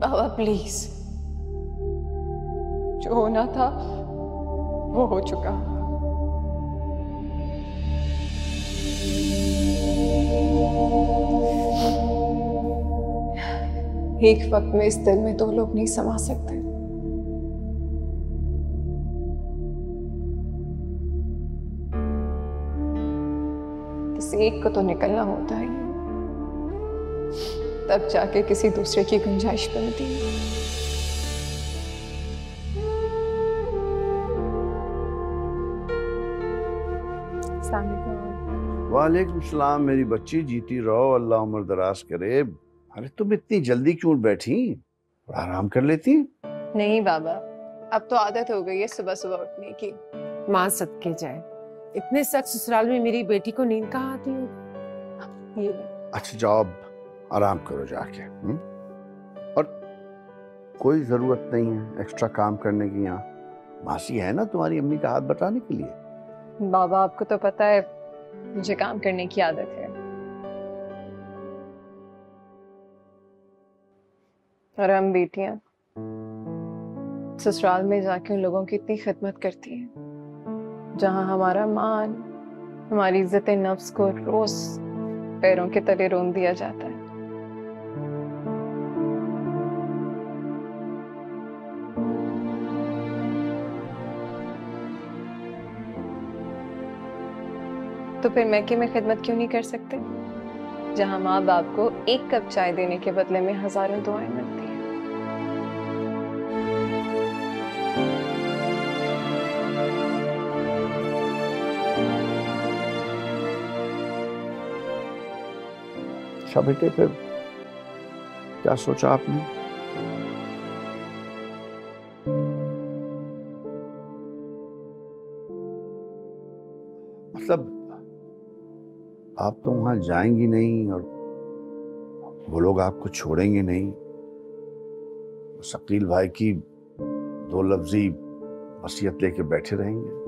बाबा please, जो होना था वो हो चुका। एक वक्त में इस दिल में दो लोग नहीं समा सकते। किसी एक को तो निकलना होता है, तब जाके किसी दूसरे की गुंजाइश बनती है। वालेकुम सलाम मेरी बच्ची, जीती रहो, अल्लाह उम्र दराज करे। अरे तुम इतनी जल्दी क्यों बैठी? आराम कर लेती। नहीं बाबा, अब तो आदत हो गई है सुबह सुबह उठने की। माँ सदके जाए, इतने सख्त ससुराल में मेरी बेटी को नींद कहाँ आती होगी। अच्छा जाओ, अब आराम करो जाके। और कोई जरूरत नहीं है एक्स्ट्रा काम करने की। यहाँ मासी है ना तुम्हारी अम्मी का हाथ बटाने के लिए। बाबा आपको तो पता है मुझे काम करने की आदत है, और हम बेटियां ससुराल में जाके उन लोगों की इतनी खिदमत करती हैं जहां हमारा मान, हमारी इज्जत नफ्स को रोज पैरों के तले रोन दिया जाता है। तो फिर मैके में खिदमत क्यों नहीं कर सकते, जहां माँ बाप को एक कप चाय देने के बदले में हजारों दुआएं मिलती हैं। अच्छा बेटे, फिर क्या सोचा आपने? मतलब आप तो वहां जाएंगी नहीं और वो लोग आपको छोड़ेंगे नहीं। शकील भाई की दो लफ्जी वसीयत लेके बैठे रहेंगे।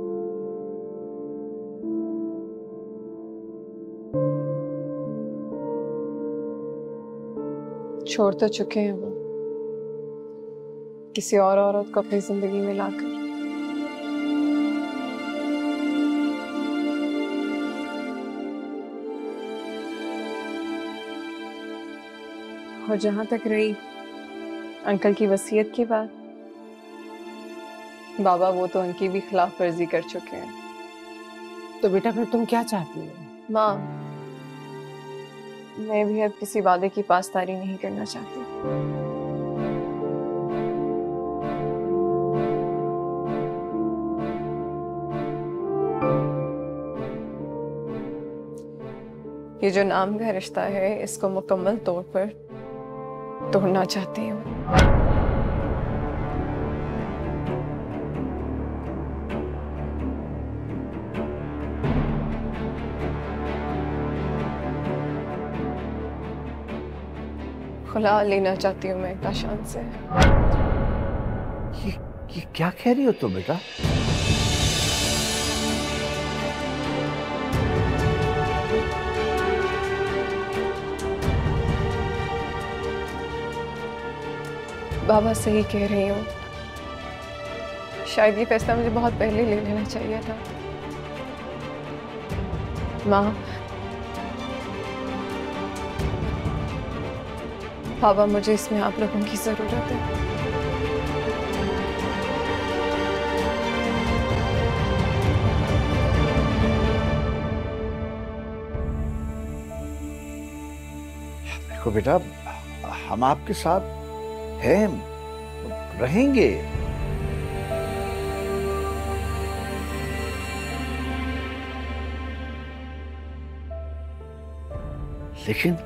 छोड़ तो चुके हैं वो, किसी और औरत को अपनी जिंदगी में लाकर। और जहां तक रही अंकल की वसीयत की बात, बाबा वो तो उनकी भी खिलाफ वर्जी कर चुके हैं। तो बेटा फिर तुम क्या चाहती हो? माँ, मैं भी अब किसी वादे की पासदारी नहीं करना चाहती। ये जो नाम का रिश्ता है, इसको मुकम्मल तौर पर तोड़ना चाहती हूँ। खुला लेना चाहती हूँ मैं काशान से। ये क्या कह रही हो तुम बेटा? बाबा सही कह रही हूँ, शायद ये फैसला मुझे बहुत पहले ले लेना चाहिए था। माँ, बाबा मुझे इसमें आप लोगों की जरूरत है। देखो बेटा, हम आपके साथ हैं, रहेंगे। लेकिन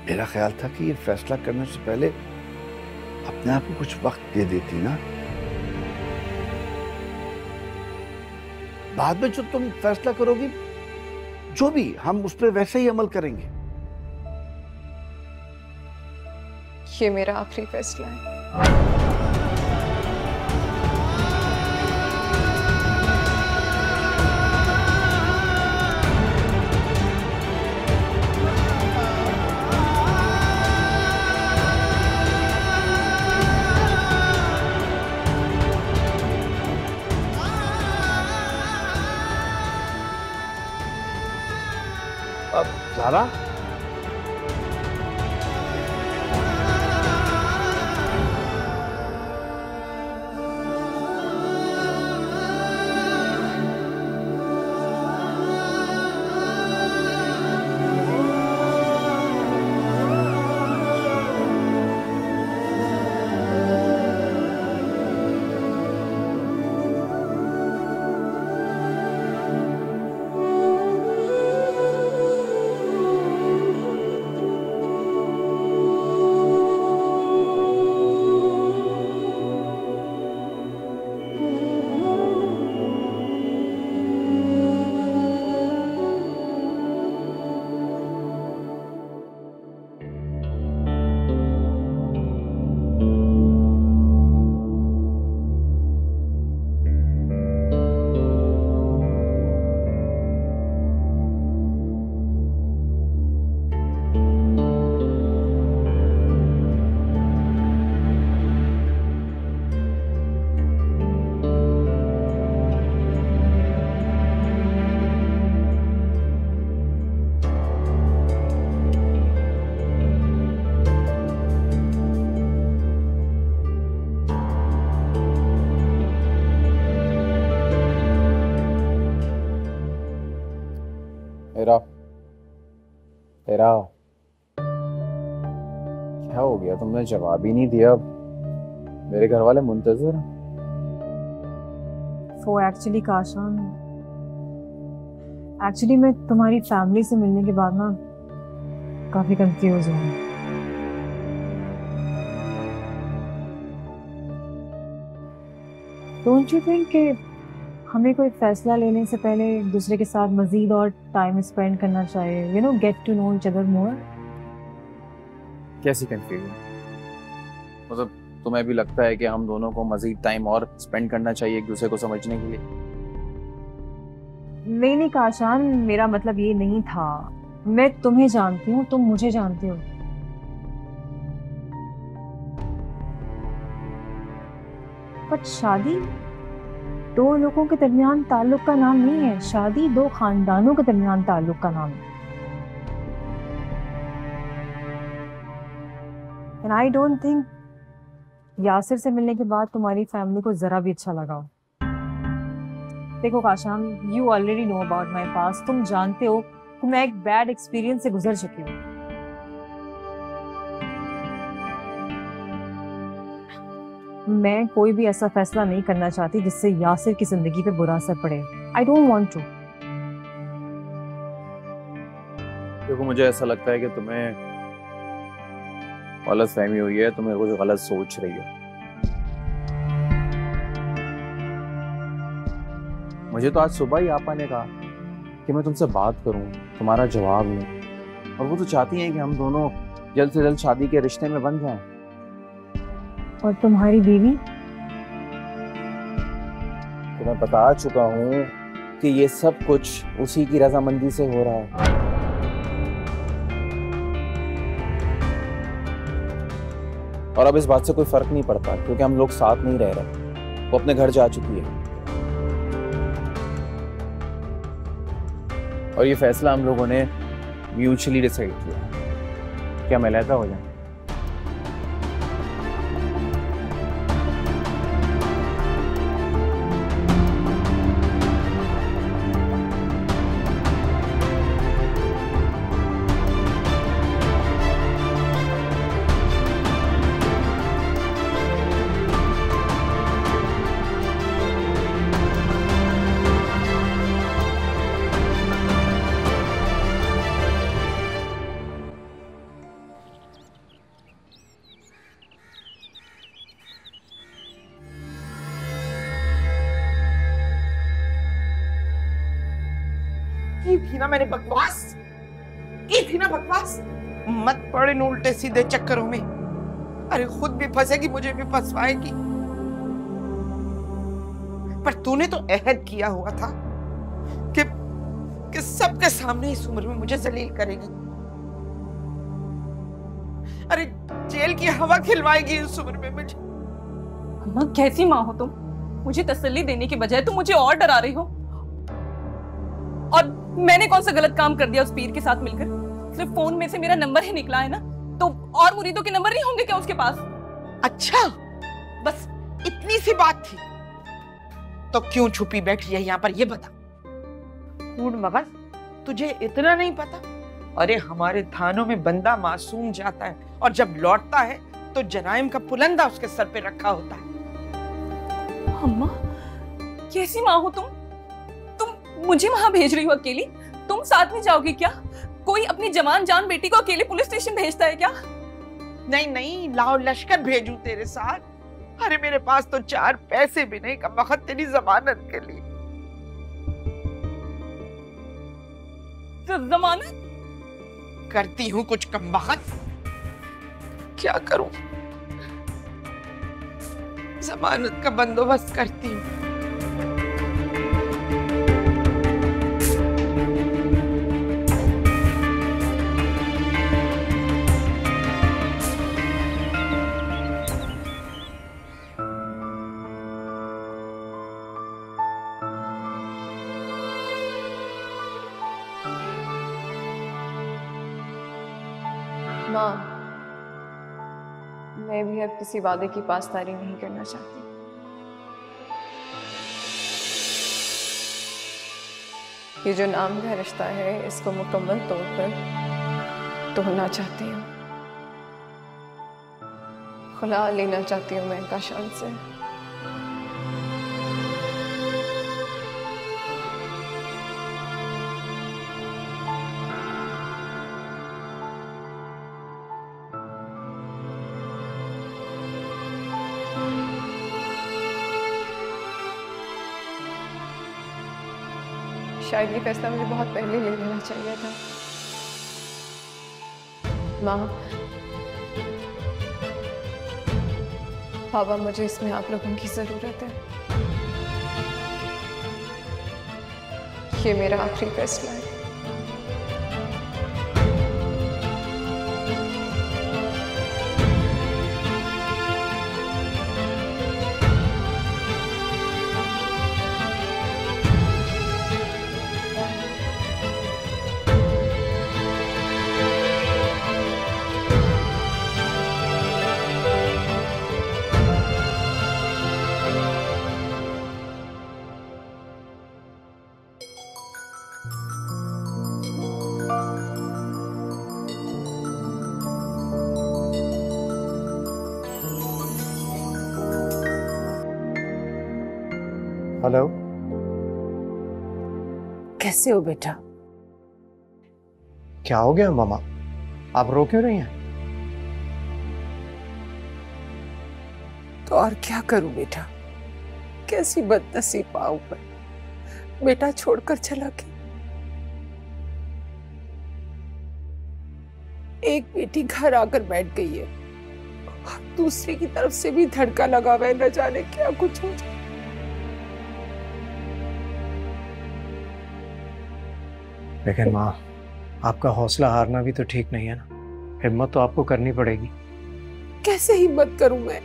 मेरा ख्याल था कि ये फैसला करने से पहले अपने आप को कुछ वक्त दे देती ना। बाद में जो तुम फैसला करोगी, जो भी, हम उस पर वैसे ही अमल करेंगे। ये मेरा आखिरी फैसला है। अब ज़ारा, तेरा क्या हो गया? तुमने जवाब ही नहीं दिया। मेरे घर वाले मुंतजर हैं। वो एक्चुअली काशान, एक्चुअली मैं तुम्हारी फैमिली से मिलने के बाद ना काफी कंफ्यूज हूँ। डोंट यू थिंक कि हमें कोई फैसला लेने से पहले एक दूसरे के साथ मजीद और टाइम स्पेंड करना चाहिए, you know, get to know each other more? कैसी कंफ्यूजन? मतलब तुम्हें भी लगता है कि हम दोनों को मजीद टाइम और स्पेंड करना चाहिए एक दूसरे को समझने के लिए? नहीं काशान, मेरा मतलब ये नहीं था। मैं तुम्हें जानती हूँ, तुम मुझे जानते हो। पर शादी दो लोगों के दरमियान ताल्लुक का नाम नहीं है। शादी दो खानदानों के दरमियान ताल्लुक का नाम है। And I don't think Yasir से मिलने के बाद तुम्हारी फैमिली को जरा भी अच्छा लगा हो। देखो Kashan, you already know about my past। तुम जानते हो कि मैं एक बैड एक्सपीरियंस से गुजर चुकी हूँ। मैं कोई भी ऐसा फैसला नहीं करना चाहती जिससे यासिर की जिंदगी पे बुरा असर पड़े। I don't want to। देखो, मुझे ऐसा लगता है कि तुम्हें गलत फहमी हुई है, तुम्हें कुछ गलत सोच रही है। मुझे तो आज सुबह ही आपा ने कहा कि मैं तुमसे बात करूं, तुम्हारा जवाब लूं, और वो तो चाहती हैं कि हम दोनों जल्द से जल्द शादी के रिश्ते में बन जाएं। और तुम्हारी बीवी? तो मैं बता चुका हूं कि ये सब कुछ उसी की रजामंदी से हो रहा है। और अब इस बात से कोई फर्क नहीं पड़ता क्योंकि हम लोग साथ नहीं रह रहे। वो अपने घर जा चुकी है और ये फैसला हम लोगों ने म्यूचुअली डिसाइड किया कि हम अलहदा हो जाएं। की थी ना मैंने बकवास, की थी ना बकवास। मत पड़े इन उल्टे सीधे चक्करों में। अरे खुद भी फंसेगी, मुझे भी फंसवाएगी। पर तूने तो अहद किया हुआ था कि सबके सामने इस उम्र में मुझे जलील करेगी। अरे जेल की हवा खिलवाएगी इस उम्र में मुझे। अम्मा, कैसी माँ हो तुम? मुझे तसल्ली देने के बजाय तुम मुझे और डरा रही हो। और मैंने कौन सा गलत काम कर दिया उस पीर के साथ मिलकर? सिर्फ फोन में से मेरा नंबर ही निकला है ना, तो और मुरीदों के नंबर नहीं होंगे क्या उसके पास? अच्छा, बस इतनी सी बात थी तो क्यों छुपी बैठी है यहाँ पर, ये बता। कूड़ मगज, तुझे इतना नहीं पता? अरे हमारे थानों में बंदा मासूम जाता है और जब लौटता है तो जराइम का पुलंदा उसके सर पे रखा होता है। अम्मा, कैसी माँ हो तुम मुझे वहां भेज रही हो अकेली? तुम साथ में जाओगी क्या? कोई अपनी जवान जान बेटी को अकेले पुलिस स्टेशन भेजता है क्या? नहीं नहीं, लाओ लश्कर भेजूं तेरे साथ। अरे मेरे पास तो 4 पैसे भी नहीं कम वक्त तेरी जमानत के लिए। जमानत करती हूँ कुछ कम वक्त, क्या करूं? जमानत का बंदोबस्त करती हूँ। माँ, मैं भी अब किसी वादे की पासदारी नहीं करना चाहती। ये जो नाम का रिश्ता है, इसको मुकम्मल तौर पर तोड़ना चाहती हूँ। खुला लेना चाहती हूँ मैं काशान से। शायद ये फैसला मुझे बहुत पहले ले लेना चाहिए था। माँ, बाबा, मुझे इसमें आप लोगों की जरूरत है। ये मेरा आखिरी फैसला है। हेलो, कैसे हो बेटा? क्या हो गया मामा? आप रो क्यों रही हैं? तो और क्या करूं बेटा, कैसी बदनसीब पाऊं पर बेटा छोड़कर चला गया। एक बेटी घर आकर बैठ गई है, दूसरी की तरफ से भी धड़का लगा हुआ है, न जाने क्या कुछ हो जाए। लेकिन माँ, आपका हौसला हारना भी तो ठीक नहीं है ना। हिम्मत तो आपको करनी पड़ेगी। कैसे हिम्मत करूं मैं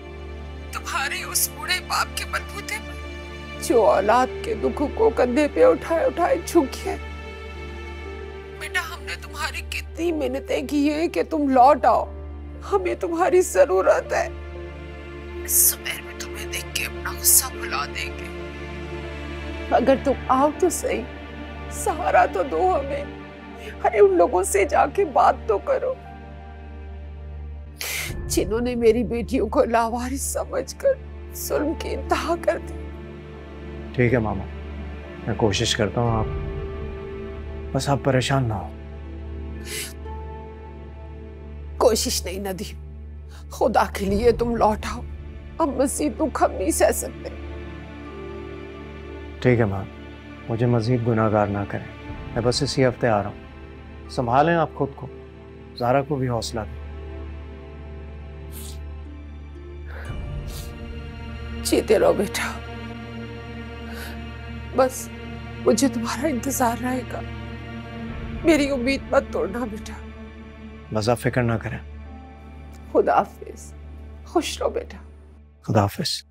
तुम्हारे उस बूढ़े बाप के बलबूते पर, जो औलाद के दुखों को कंधे पे उठाए उठाए झुक गया। बेटा, हमने तुम्हारी कितनी मिन्नतें की है कि तुम लौट आओ, हमें तुम्हारी जरूरत है। सुबह में तुम्हें देख के अपना गुस्सा भुला देंगे। अगर तुम आओ तो सही, सहारा तो दो हमें। अरे उन लोगों से जाके बात तो करो जिन्होंने मेरी बेटियों को लावारिस समझकर जुल्म की इंतहा कर दी। ठीक है मामा, मैं कोशिश करता हूँ। आप बस आप परेशान ना हो। कोशिश नहीं नदीम, खुदा के लिए तुम लौट आओ। अब मजीद दुख हम नहीं सह सकते। ठीक है माँ, मुझे मजीद गुनाहगार ना करें। मैं बस इसी हफ्ते आ रहा हूँ। संभालें आप खुद को, ज़ारा को भी हौसला दें। जीते रहो बेटा, बस मुझे तुम्हारा इंतजार रहेगा। मेरी उम्मीद मत तोड़ना बेटा। बस आप फिक्र ना करें। खुदा हाफिज, खुश रहो बेटा। खुदा हाफिज।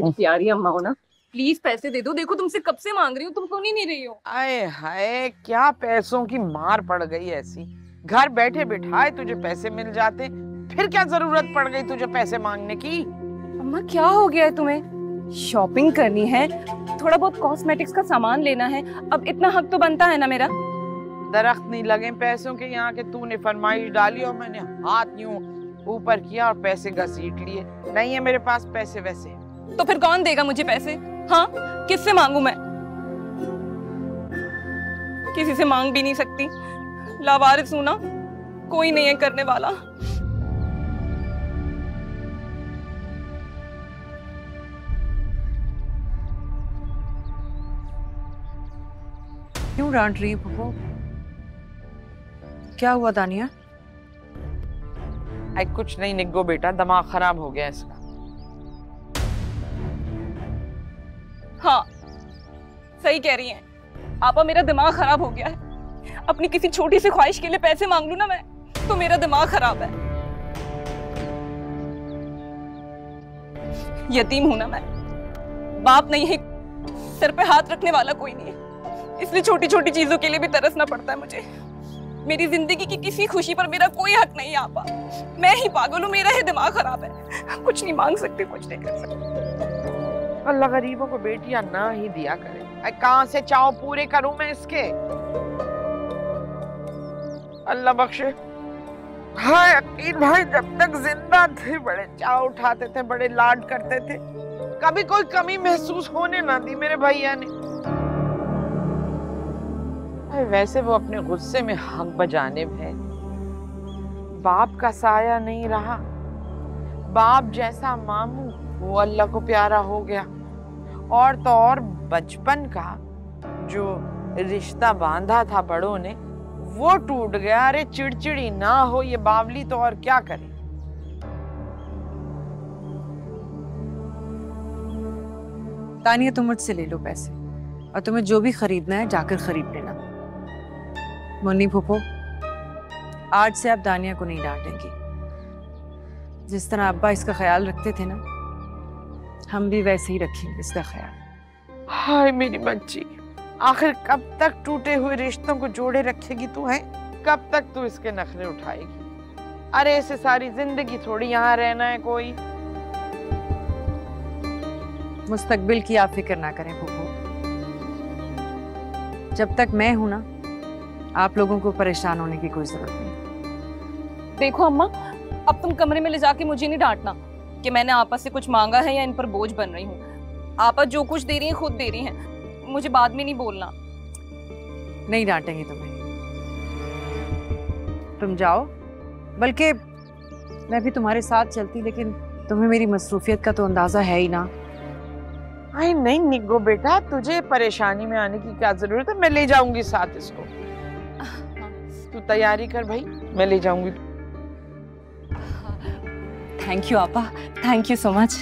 मेरी प्यारी अम्मा हो ना, प्लीज पैसे दे दो। देखो तुमसे कब से मांग रही हूँ, तुम सुन ही नहीं रही हो। आए हाय, क्या पैसों की मार पड़ गई ऐसी। घर बैठे बिठाए तुझे पैसे मिल जाते, फिर क्या जरूरत पड़ गई तुझे पैसे मांगने की? अम्मा क्या हो गया है तुम्हें? शॉपिंग करनी है, थोड़ा बहुत कॉस्मेटिक्स का सामान लेना है, अब इतना हक तो बनता है ना मेरा। दरख्त नहीं लगे पैसों के यहाँ के, तूने फरमाइश डाली और मैंने हाथ यूं ऊपर किया और पैसे घसीट लिए। नहीं है मेरे पास पैसे वैसे। तो फिर कौन देगा मुझे पैसे? हाँ, किससे मांगू मैं? किसी से मांग भी नहीं सकती, लावारिस हूं ना, कोई नहीं है करने वाला। क्यों डांट रही है पप्पू? क्या हुआ दानिया? कुछ नहीं निग्गो बेटा, दिमाग खराब हो गया इसका। हाँ सही कह रही हैं आपा, मेरा दिमाग खराब हो गया है। अपनी किसी छोटी सी ख्वाहिश के लिए पैसे मांग लूं ना मैं, तो मेरा दिमाग खराब है। यतीम हूं ना मैं, बाप नहीं है, सर पे हाथ रखने वाला कोई नहीं है, इसलिए छोटी छोटी चीजों के लिए भी तरसना पड़ता है मुझे। मेरी जिंदगी की किसी खुशी पर मेरा कोई हक नहीं आपा। मैं ही पागल हूँ, मेरा ही दिमाग खराब है। कुछ नहीं मांग सकती, कुछ नहीं कर सकती। अल्लाह गरीबों को बेटियां ना ही दिया करे। कहां से चाव पूरे करूं मैं इसके? अल्लाह बख्शे। हाँ यकीन भाई, जब तक जिंदा थे बड़े चाव उठाते थे, बड़े लाड करते थे, कभी कोई कमी महसूस होने ना दी मेरे भैया ने। वैसे वो अपने गुस्से में हक बजाने में, बाप का साया नहीं रहा। बाप जैसा मामू वो अल्लाह को प्यारा हो गया, और तो और बचपन का जो रिश्ता बांधा था बड़ों ने वो टूट गया। अरे चिड़चिड़ी ना हो ये बावली तो और क्या करे। तानिया तुम मुझसे ले लो पैसे, और तुम्हें जो भी खरीदना है जाकर खरीद लेना। मुन्नी फूफो, आज से आप दानिया को नहीं डांटेंगी। जिस तरह अब्बा इसका ख्याल रखते थे ना, हम भी वैसे ही रखेंगे इसका ख्याल। हाय मेरी बच्ची, आखिर कब तक टूटे हुए रिश्तों को जोड़े रखेगी तू है? कब तक तू इसके नखरे उठाएगी? अरे इसे सारी जिंदगी थोड़ी यहाँ रहना है कोई। मुस्तकबिल की आप फिक्र ना करें फूफो, जब तक मैं हूं ना, आप लोगों को परेशान होने की कोई जरूरत नहीं। देखो अम्मा, अब तुम कमरे में ले जाके मुझे नहीं डांटना कि मैंने आपा से कुछ मांगा है या इन पर बोझ बन रही हूँ। आपा जो कुछ दे रही हैं खुद दे रही हैं, मुझे बाद में नहीं बोलना। नहीं डांटेंगे तुम्हें, तुम जाओ। बल्कि मैं भी तुम्हारे साथ चलती, लेकिन तुम्हें मेरी मसरूफियत का तो अंदाजा है ही ना। आई नहीं निग्गो बेटा, तुझे परेशानी में आने की क्या जरूरत है? मैं ले जाऊंगी साथ इसको। तू तैयारी कर भाई, मैं ले जाऊंगी। थैंक यू आपा, थैंक यू सो मच।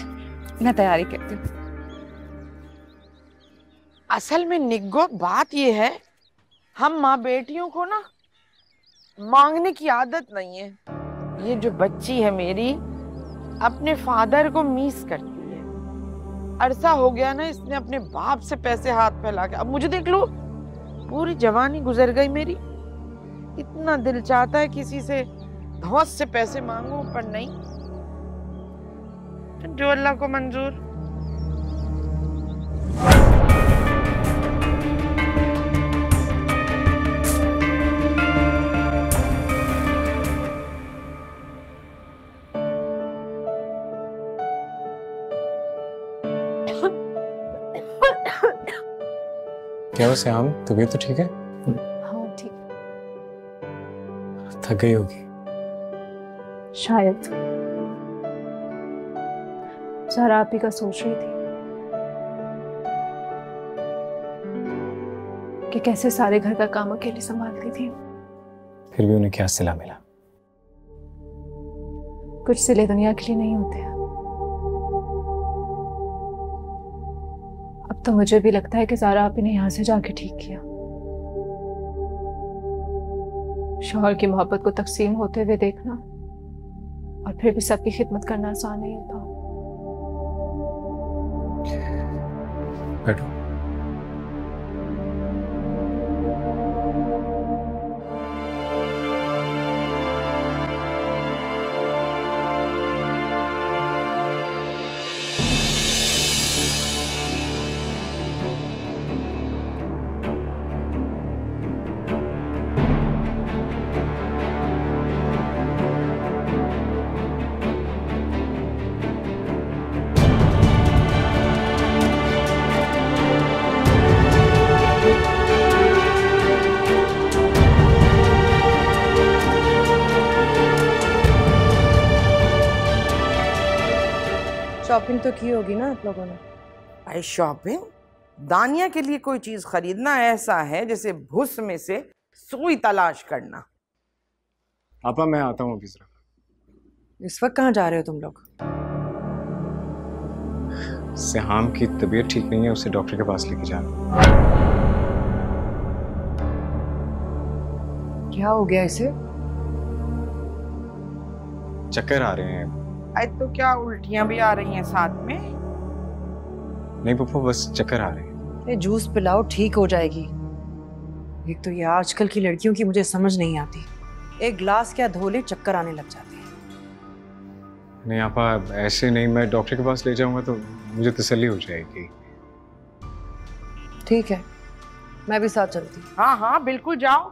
मैं तैयारी करती हूँ। असल में निग्गो बात ये है, हम माँ बेटियों को ना मांगने की आदत नहीं है। ये जो बच्ची है मेरी, अपने फादर को मिस करती है। अरसा हो गया ना इसने अपने बाप से पैसे हाथ फैला के। अब मुझे देख लो, पूरी जवानी गुजर गई मेरी, इतना दिल चाहता है किसी से धौस से पैसे मांगू, पर नहीं, जो अल्लाह को मंजूर। क्या हुआ श्याम, तबीयत तो ठीक है? हाँ ठीक, थक गई होगी शायद। जरा आप ही का सोच रही थी कि कैसे सारे घर का काम अकेले संभालती थी। फिर भी उन्हें क्या सिला मिला? कुछ सिले दुनिया के लिए नहीं होते। अब तो मुझे भी लगता है कि ज़ारा आप ने यहाँ से जाके ठीक किया। शौहर की मोहब्बत को तकसीम होते हुए देखना और फिर भी सबकी खिदमत करना आसान नहीं होता। बैठो। शॉपिंग तो की होगी ना आप लोगों ने? भाई शॉपिंग? दानिया के लिए कोई चीज खरीदना ऐसा है जैसे भुस में से सुई तलाश करना। आपा मैं आता हूँ अभी जरा। इस वक्त कहाँ जा रहे हो तुम लोग? सिहाम की तबीयत ठीक नहीं है, उसे डॉक्टर के पास लेके जाना। क्या हो गया इसे? चक्कर आ रहे हैं। आज तो क्या उल्टियां भी आ रही हैं साथ में? नहीं पप्पू, बस चक्कर आ रहे हैं। ये जूस पिलाओ, ठीक हो जाएगी। एक तो ये आजकल की लड़कियों की मुझे समझ नहीं आती, एक ग्लास क्या धो ले चक्कर आने लग जाते हैं। नहीं आपा, ऐसे नहीं, मैं डॉक्टर के पास ले जाऊंगा तो मुझे तसल्ली हो जाएगी। ठीक है, मैं भी साथ चलती। हाँ हाँ बिल्कुल जाओ।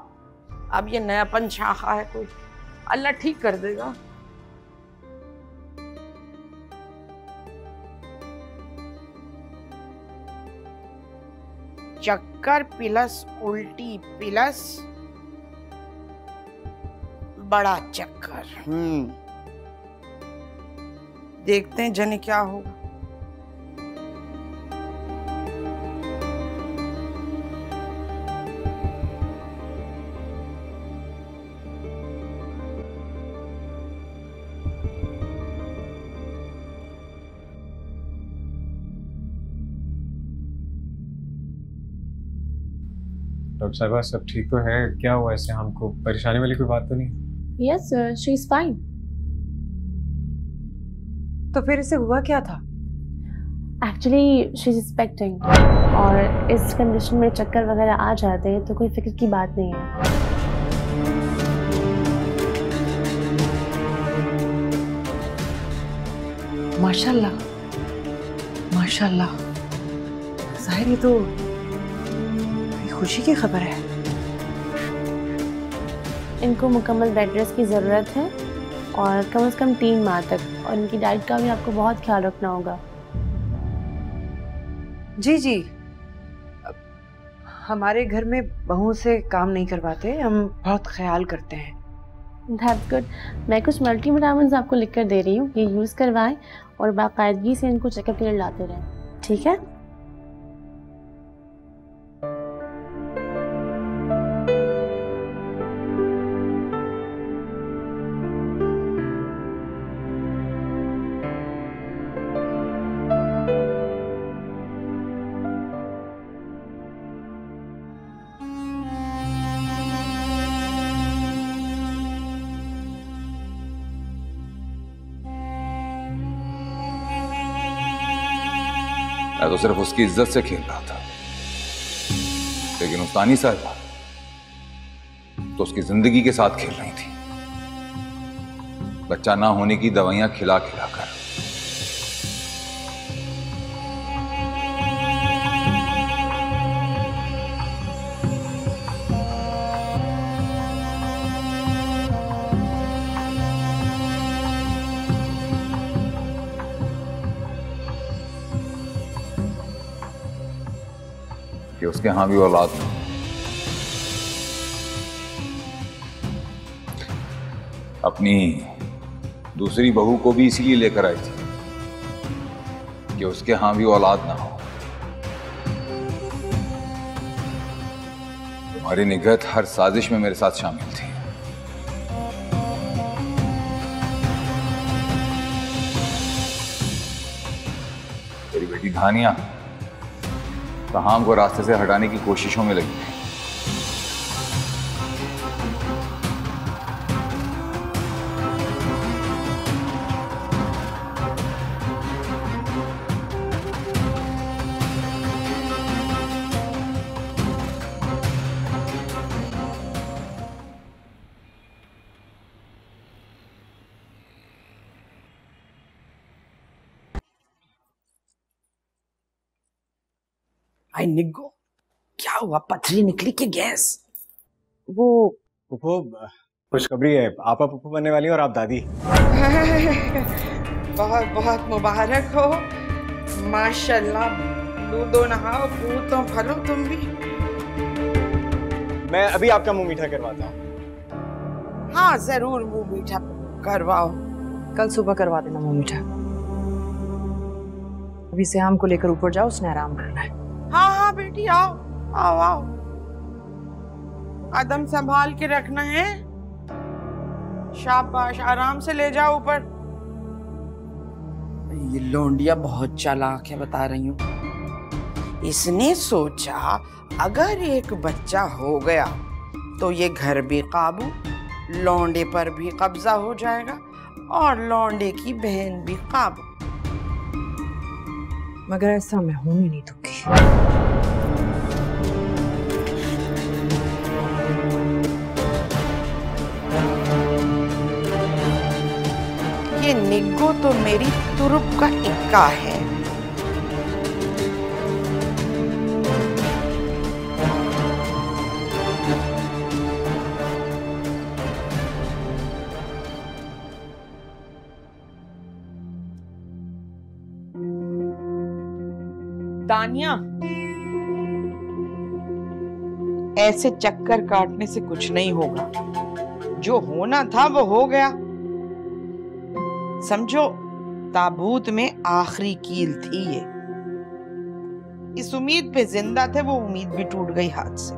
अब ये नयापन छाखा है कोई, अल्लाह ठीक कर देगा। चक्कर प्लस उल्टी प्लस बड़ा चक्कर। देखते हैं जने क्या होगा। डॉक्टर साहिबा सब ठीक तो है? क्या हुआ ऐसे? हमको परेशानी वाली कोई बात तो नहीं? Yes sir, she is fine. तो फिर इसे हुआ क्या था? Actually she is expecting, और इस कंडीशन में चक्कर वगैरह आ जाते हैं तो कोई फिक्र की बात नहीं है। माशाल्लाह माशाल्लाह, जाहिर ये तो खुशी की खबर है। इनको मुकम्मल बेड रेस्ट की ज़रूरत है और कम से कम 3 माह तक, और इनकी डाइट का भी आपको बहुत ख्याल रखना होगा। जी जी, हमारे घर में बहू से काम नहीं करवाते, हम बहुत ख्याल करते हैं। That's good. मैं कुछ मल्टीविटामिन्स आपको लिख कर दे रही हूँ, ये यूज़ करवाएं और बाकायदगी से इनको चेकअप के लिए लाते रहें, ठीक है? मैं तो सिर्फ उसकी इज्जत से खेल रहा था, लेकिन उस्तानी साहिबा तो उसकी जिंदगी के साथ खेल रही थी, बच्चा ना होने की दवाइयां खिला खिला कर। कि उसके यहां भी औलाद ना हो। अपनी दूसरी बहू को भी इसीलिए लेकर आई थी कि उसके यहां भी औलाद ना हो। तुम्हारी निगहत हर साजिश में मेरे साथ शामिल थी। तेरी बेटी धानिया तहाम को रास्ते से हटाने की कोशिशों में लगी थी। भाई निग्गो, क्या हुआ? पथरी निकली कि गैस? वो पुप्पो खुशखबरी है, आपा पुप्पो बनने वाली है और आप दादी। बहुत बहुत मुबारक हो, माशाल्लाह। दूधो नहाओ, पूतो फलो तुम भी। मैं अभी आपका मुंह मीठा करवाता हूँ। हाँ जरूर मुंह मीठा करवाओ। कल सुबह करवा देना मुंह मीठा। अभी सिहाम को लेकर ऊपर जाओ, उसने आराम करना है। हाँ हाँ बेटी, आओ आओ आओ। कदम संभाल के रखना है। शाबाश, आराम से ले जाओ ऊपर। ये लोंडिया बहुत चालाक है, बता रही हूँ। इसने सोचा अगर एक बच्चा हो गया तो ये घर भी काबू, लौंडे पर भी कब्जा हो जाएगा और लौंडे की बहन भी काबू। मगर ऐसा मैं होने नहीं दूंगी। ये निग्गो तो मेरी तुरुप का इक्का है। तानिया, ऐसे चक्कर काटने से कुछ नहीं होगा। जो होना था वो हो गया। समझो, ताबूत में आखिरी कील थी ये। इस उम्मीद पे जिंदा थे, वो उम्मीद भी टूट गई हाथ से।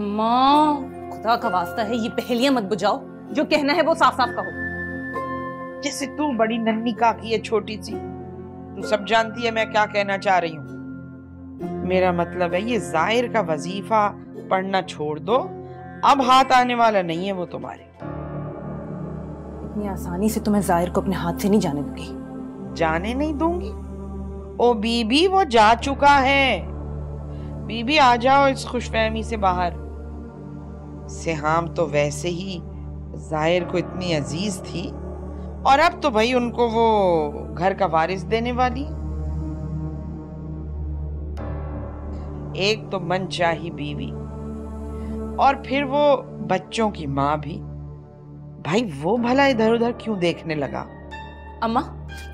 माँ, खुदा का वास्ता है ये पहेलियां मत बुझाओ। जो कहना है वो साफ साफ कहो। जैसे तू बड़ी नन्ही काकी है, छोटी सी, तू सब जानती है मैं क्या कहना चाह रही हूँ। मेरा मतलब है ये जाहिर का वजीफा पढ़ना छोड़ दो। अब हाथ आने वाला नहीं है वो तुम्हारे। इतनी आसानी से तुम्हें जाहिर को अपने हाथ से नहीं जाने दूंगी। जाने नहीं दूंगी? ओ बीबी, वो जा चुका है। बीबी आ जाओ इस खुशफहमी से बाहर। सिहाम तो वैसे ही जाहिर को इतनी अजीज थी और अब तो भाई उनको वो घर का वारिस देने वाली। एक तो मनचाही बीवी और फिर वो बच्चों की माँ भी। भाई वो भला इधर उधर क्यों देखने लगा? अम्मा,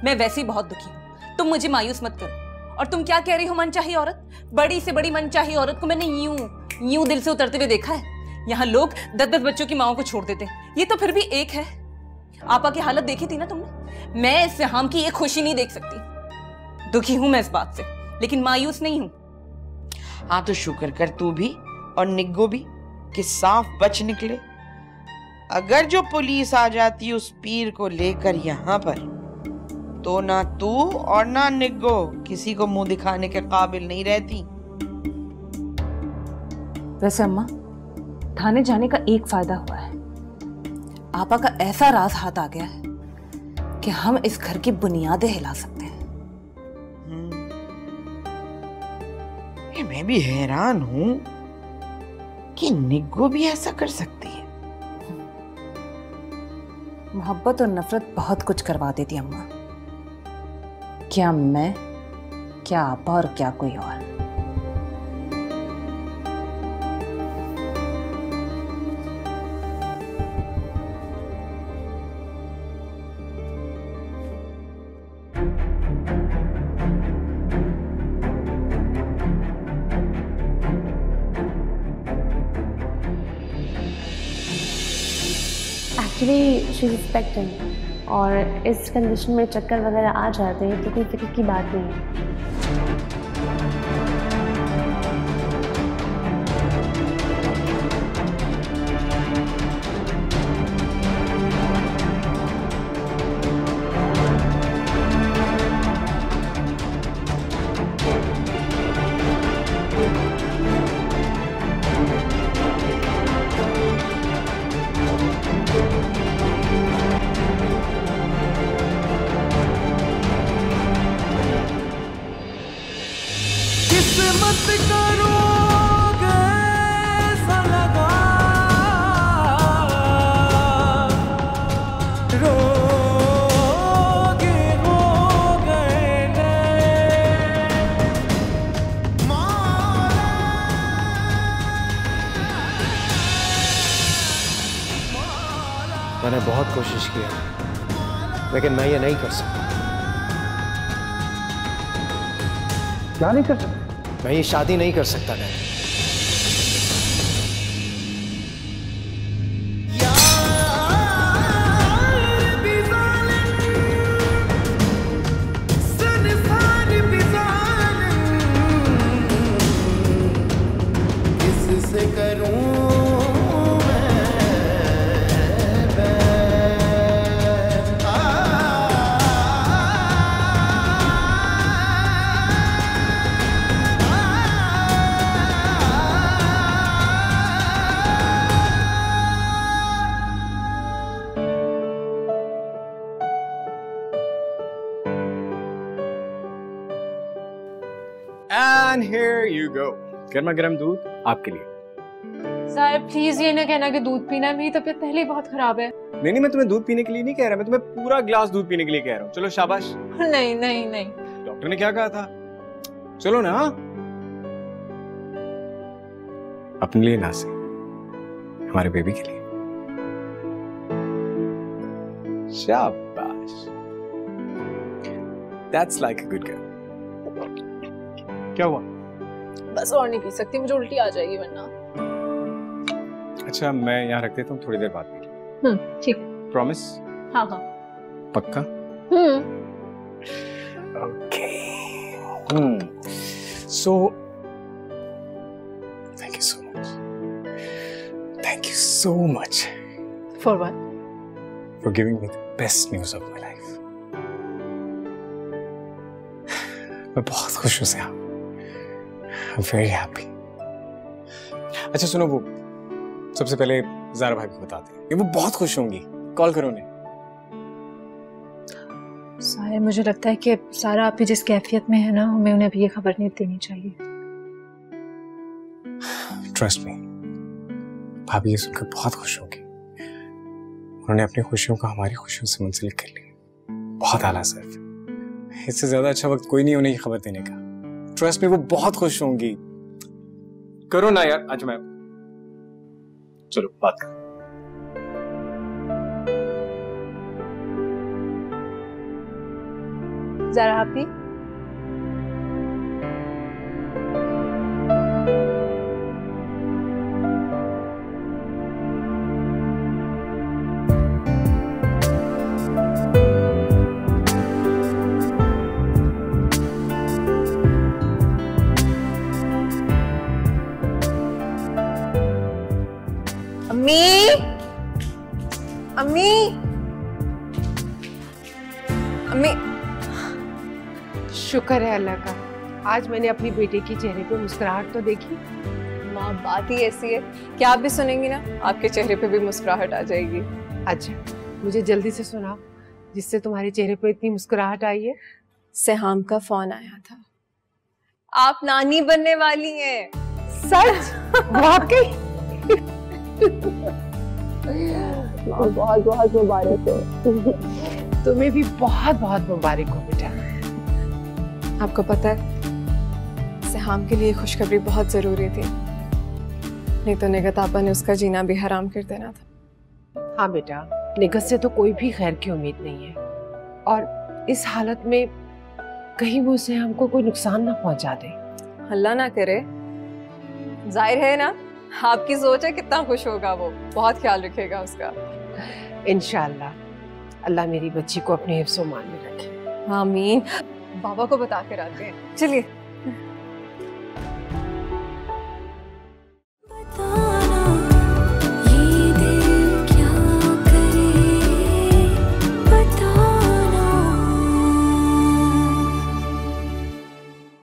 मैं वैसे ही बहुत दुखी हूँ। तुम मुझे मायूस मत करो। और तुम क्या कह रही हो मनचाही औरत? बड़ी से बड़ी मनचाही औरत को मैंने यूं दिल से उतरते हुए देखा है। यहाँ लोग 10-10 बच्चों की माओं को छोड़ देते हैं, ये तो फिर भी एक है। आपा की हालत देखी थी ना तुमने। मैं इस सिहाम की एक खुशी नहीं देख सकती। दुखी हूं मैं इस बात से, लेकिन मायूस नहीं हूं। हाँ तो शुक्र कर तू भी और निग्गो भी कि साफ बच निकले। अगर जो पुलिस आ जाती उस पीर को लेकर यहाँ पर, तो ना तू और ना निग्गो किसी को मुंह दिखाने के काबिल नहीं रहती। वैसे अम्मा, थाने जाने का एक फायदा हुआ है। आपा का ऐसा राज हाथ आ गया है कि हम इस घर की बुनियादें हिला सकते हैं। मैं भी हैरान हूं कि निग्गो भी ऐसा कर सकती है। मोहब्बत और नफरत बहुत कुछ करवा देती अम्मा। क्या मैं, क्या आपा और क्या कोई और। एक्चुअली शी इज एक्सपेक्टेंट और इस कंडीशन में चक्कर वगैरह आ जाते हैं तो कोई फिक्र की बात नहीं है। मैंने बहुत कोशिश की है, लेकिन मैं ये नहीं कर सकता। क्या नहीं कर सकता? मैं ये शादी नहीं कर सकता daddy. And here you go. गर्मा गर्म दूध आपके लिए। साहब प्लीज ये ना कहना कि दूध पीना है, मेरी तबीयत पहले ही बहुत खराब है। नहीं, मैं तुम्हें दूध पीने के लिए नहीं कह रहा, मैं तुम्हें पूरा ग्लास दूध पीने के लिए कह रहा हूँ। चलो शाबाश। नहीं नहीं नहीं, डॉक्टर ने क्या कहा था? चलो ना। अपने लिए ना से, हमारे बेबी के लिए। शाबाश। That's like a good girl. क्या हुआ? बस और नहीं पी सकती, मुझे उल्टी आ जाएगी वरना। अच्छा, मैं यहाँ रख देता हूँ, थोड़ी देर बाद पी। ठीक। प्रॉमिस? हाँ हाँ। पक्का? Okay. So, thank you so much. Thank you so much. For what? For giving me the best news of my life. मैं बहुत खुश हूँ सयाम। I'm very happy. अच्छा सुनो, वो सबसे पहले ज़ारा भाई को बताते हैं, वो बहुत खुश होंगी। कॉल करो उन्हें। साहिर, मुझे लगता है कि सारा आप जिस कैफियत में है ना, हमें उन्हें अभी ये खबर नहीं देनी चाहिए। Trust me, भाभी ये सुनकर बहुत खुश होंगी। उन्होंने अपनी खुशियों को हमारी खुशियों से मुंसलिक कर लिया। बहुत आला सर, इससे ज्यादा अच्छा वक्त कोई नहीं उन्हें ये खबर देने का। ट्रस्ट में वो बहुत खुश होंगी। करो ना यार, आज मैं चलो बात कर। ज़रा हैप्पी? अम्मी, अम्मी, अम्मी। शुक्र है अल्लाह का, आज मैंने अपनी बेटे के चेहरे पे मुस्कुराहट तो देखी। माँ, बात ही ऐसी है कि आप भी सुनेंगी ना, आपके चेहरे पे भी मुस्कुराहट आ जाएगी। अच्छा, मुझे जल्दी से सुनाओ, जिससे तुम्हारे चेहरे पे इतनी मुस्कुराहट आई है। सेहाम का फोन आया था, आप नानी बनने वाली हैं। सच? वाकई? बहुत बहुत मुबारक हो। तुम्हें भी बहुत बहुत मुबारक हो बेटा। आपको पता है, सेहाम के लिए खुशखबरी बहुत जरूरी थी, नहीं तो निगत आपा ने उसका जीना भी हराम कर देना था। हाँ बेटा, निगत से तो कोई भी खैर की उम्मीद नहीं है, और इस हालत में कहीं वो उसे हमको कोई नुकसान ना पहुंचा दे। अल्लाह ना करे। जाहिर है ना, आपकी सोच है कितना खुश होगा वो, बहुत ख्याल रखेगा उसका। इंशाअल्लाह अल्लाह मेरी बच्ची को अपने हिफ्ज़-ओ-मान में रखे। आमीन। बाबा को बता कर आते हैं, चलिए।